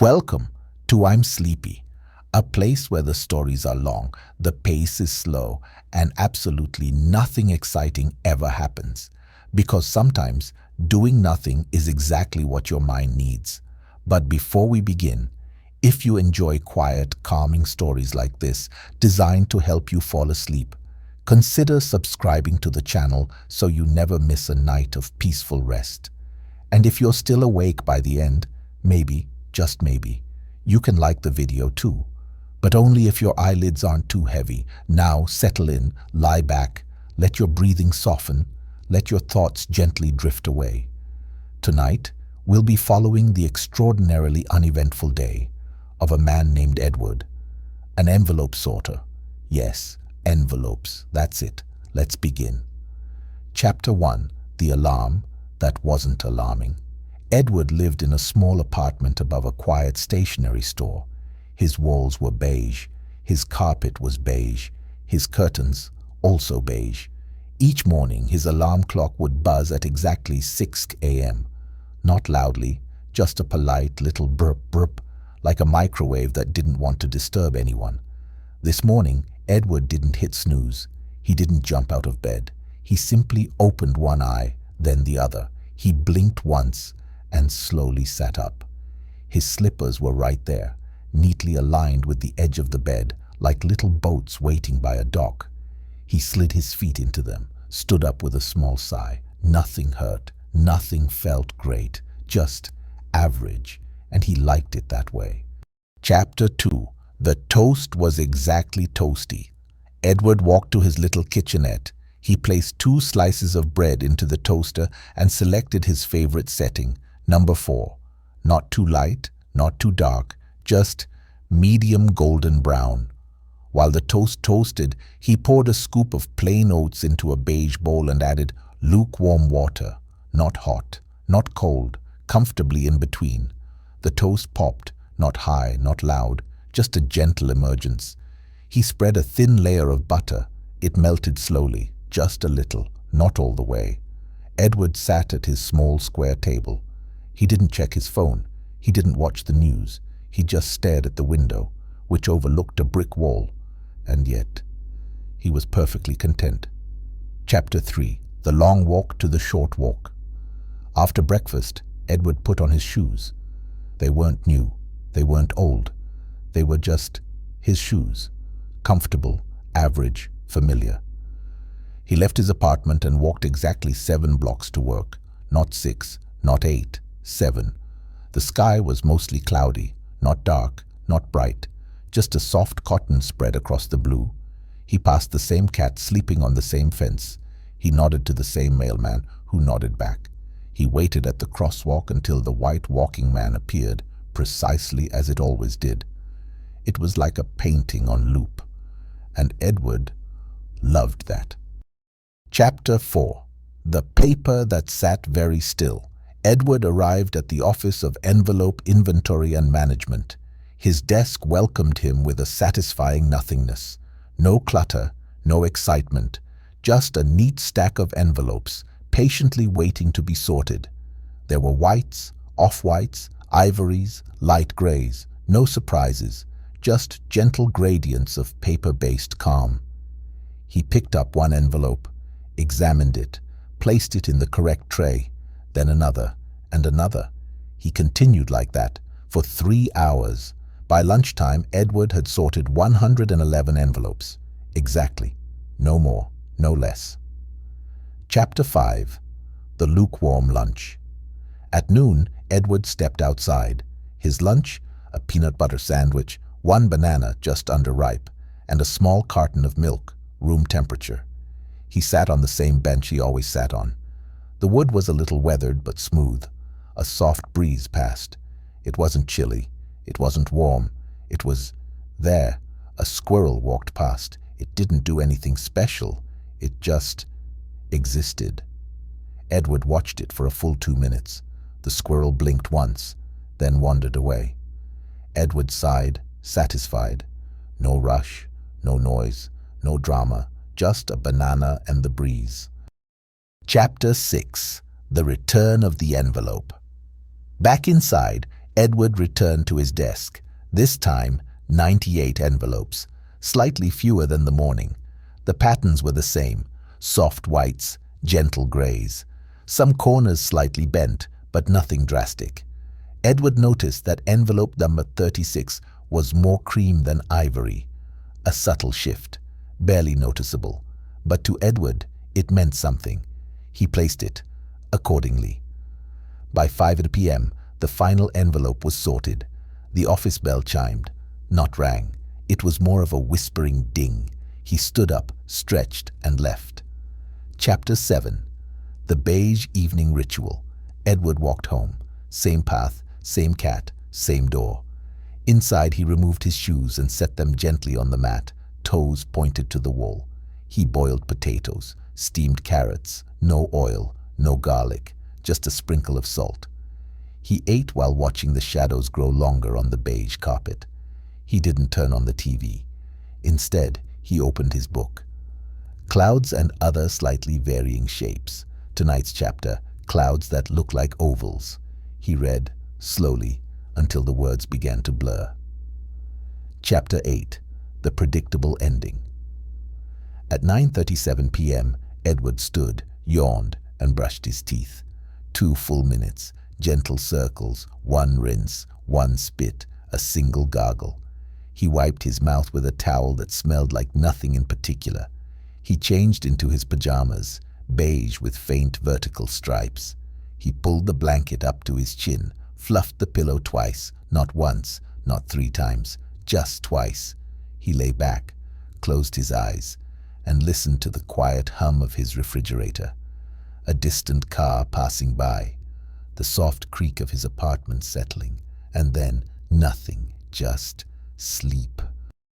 Welcome to I'm Sleepy, a place where the stories are long, the pace is slow, and absolutely nothing exciting ever happens. Because sometimes doing nothing is exactly what your mind needs. But before we begin, if you enjoy quiet, calming stories like this, designed to help you fall asleep, consider subscribing to the channel so you never miss a night of peaceful rest. And if you're still awake by the end, maybe, just maybe, you can like the video too. But only if your eyelids aren't too heavy. Now settle in, lie back, let your breathing soften, let your thoughts gently drift away. Tonight, we'll be following the extraordinarily uneventful day of a man named Edward, an envelope sorter. Yes, envelopes, that's it. Let's begin. Chapter 1, The Alarm That Wasn't Alarming. Edward lived in a small apartment above a quiet stationery store. His walls were beige, his carpet was beige, his curtains also beige. Each morning his alarm clock would buzz at exactly 6 a.m. Not loudly, just a polite little burp burp, like a microwave that didn't want to disturb anyone. This morning, Edward didn't hit snooze. He didn't jump out of bed. He simply opened one eye, then the other. He blinked once and slowly sat up. His slippers were right there, neatly aligned with the edge of the bed, like little boats waiting by a dock. He slid his feet into them, stood up with a small sigh. Nothing hurt, nothing felt great, just average, and he liked it that way. Chapter 2. The toast was exactly toasty. Edward walked to his little kitchenette. He placed 2 slices of bread into the toaster and selected his favorite setting, number 4. Not too light, not too dark, just medium golden brown. While the toast toasted, he poured a scoop of plain oats into a beige bowl and added lukewarm water, not hot, not cold, comfortably in between. The toast popped, not high, not loud, just a gentle emergence. He spread a thin layer of butter. It melted slowly, just a little, not all the way. Edward sat at his small square table. He didn't check his phone. He didn't watch the news. He just stared at the window, which overlooked a brick wall. And yet, he was perfectly content. Chapter 3. The Long Walk to the Short Walk. After breakfast, Edward put on his shoes. They weren't new. They weren't old. They were just his shoes. Comfortable, average, familiar. He left his apartment and walked exactly 7 blocks to work. Not 6, not 8, 7. The sky was mostly cloudy, not dark, not bright, just a soft cotton spread across the blue. He passed the same cat sleeping on the same fence. He nodded to the same mailman, who nodded back. He waited at the crosswalk until the white walking man appeared, precisely as it always did. It was like a painting on loop, and Edward loved that. Chapter 4. The Paper That Sat Very Still. Edward arrived at the office of Envelope Inventory and Management. His desk welcomed him with a satisfying nothingness. No clutter, no excitement, just a neat stack of envelopes, patiently waiting to be sorted. There were whites, off-whites, ivories, light grays, no surprises, just gentle gradients of paper-based calm. He picked up one envelope, examined it, placed it in the correct tray, then another, and another. He continued like that for 3 hours. By lunchtime, Edward had sorted 111 envelopes. Exactly. No more, no less. Chapter 5. The Lukewarm Lunch. At noon, Edward stepped outside. His lunch, a peanut butter sandwich, 1 banana just underripe, and a small carton of milk, room temperature. He sat on the same bench he always sat on. The wood was a little weathered but smooth. A soft breeze passed. It wasn't chilly. It wasn't warm. It was there. A squirrel walked past. It didn't do anything special. It just existed. Edward watched it for a full 2 minutes. The squirrel blinked once, then wandered away. Edward sighed, satisfied. No rush, no noise, no drama, just a banana and the breeze. Chapter 6. The Return of the Envelope. Back inside, Edward returned to his desk. This time, 98 envelopes, slightly fewer than the morning. The patterns were the same, soft whites, gentle grays. Some corners slightly bent, but nothing drastic. Edward noticed that envelope number 36 was more cream than ivory. A subtle shift, barely noticeable, but to Edward it meant something. He placed it accordingly. By 5 p.m., the final envelope was sorted. The office bell chimed, not rang. It was more of a whispering ding. He stood up, stretched, and left. Chapter 7. The Beige Evening Ritual. Edward walked home. Same path, same cat, same door. Inside, he removed his shoes and set them gently on the mat, toes pointed to the wall. He boiled potatoes, steamed carrots, no oil, no garlic, just a sprinkle of salt. He ate while watching the shadows grow longer on the beige carpet. He didn't turn on the TV. Instead, he opened his book. Clouds and Other Slightly Varying Shapes. Tonight's chapter, Clouds That Look Like Ovals. He read, slowly, until the words began to blur. Chapter 8. The Predictable Ending. At 9:37 p.m., Edward stood, yawned, and brushed his teeth. 2 full minutes, gentle circles, 1 rinse, 1 spit, a single gargle. He wiped his mouth with a towel that smelled like nothing in particular. He changed into his pajamas, beige with faint vertical stripes. He pulled the blanket up to his chin, fluffed the pillow twice, not once, not 3 times, just twice. He lay back, closed his eyes, and listened to the quiet hum of his refrigerator. A distant car passing by, the soft creak of his apartment settling, and then nothing, just sleep.